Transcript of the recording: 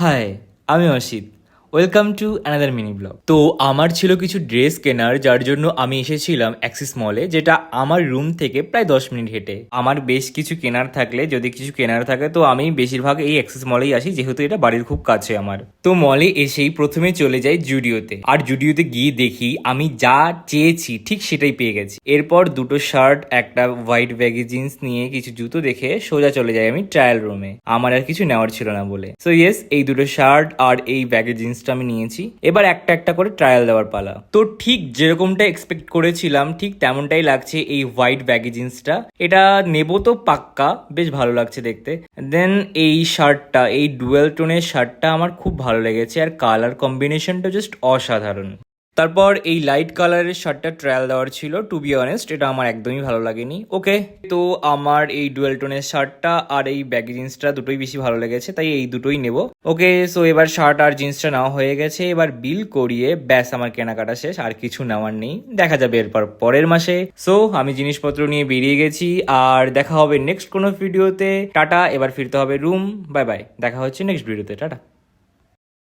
High, আমি Asit. Welcome to another mini blog. তো আমার ছিল কিছু ড্রেস কেনার, যার জন্য আমি এসেছিলাম অ্যাক্সিস মলে, যেটা আমার রুম থেকে প্রায় 10 মিনিট হেঁটে। আমার বেশ কিছু কেনার থাকলে, যদি কিছু কেনার থাকে, তো আমি বেশিরভাগ এই অ্যাক্সিস মলেই আসি, যেহেতু এটা বাড়ির খুব কাছে আমার। তো মলে এসেই প্রথমে চলে যাই জুডিওতে, আর জুডিওতে গিয়ে দেখি আমি যা চেয়েছি ঠিক সেটাই পেয়ে গেছি। এরপর দুটো শার্ট, একটা হোয়াইট ব্যাগি জিন্স নিয়ে কিছু জুতো দেখে সোজা চলে যাই আমি ট্রায়াল রুমে। আমার আর কিছু নেওয়ার ছিল না বলে। সো ইয়েস, এই দুটো শার্ট আর এই ব্যাগি জিন্সটা আমি নিয়েছি। এবার একটা একটা করে ট্রায়াল দেওয়ার পালা। তো ঠিক যেরকমটা এক্সপেক্ট করেছিলাম ঠিক তেমনটাই লাগছে এই হোয়াইট ব্যাগি জিন্সটা। এটা নেবো তো পাক্কা, বেশ ভালো লাগছে দেখতে। দেন এই শার্টটা, এই ডুয়েল টোনের শার্টটা আমার খুব ভালো লেগেছে, আর কালার কম্বিনেশনটা জাস্ট অসাধারণ। তারপর এই লাইট কালারের শার্টটা ট্রায়াল দেওয়ার ছিল। টু বি অনেস্ট, এটা আমার একদমই ভালো লাগেনি। ওকে, তো আমার এই ডুয়েল টোনের শার্টটা আর এই ব্যাগি জিন্সটা দুটোই বেশি ভালো লেগেছে, তাই এই দুটোই নেব। ওকে, সো এবার শার্ট আর জিন্সটা নেওয়া হয়ে গেছে। এবার বিল করিয়ে ব্যাস আমার কেনাকাটা শেষ, আর কিছু নেওয়ার নেই। দেখা যাবে এরপর পরের মাসে। সো আমি জিনিসপত্র নিয়ে বেরিয়ে গেছি, আর দেখা হবে নেক্সট কোনো ভিডিওতে। টাটা, এবার ফিরতে হবে রুম। বাই বাই, দেখা হচ্ছে নেক্সট ভিডিওতে। টাটা।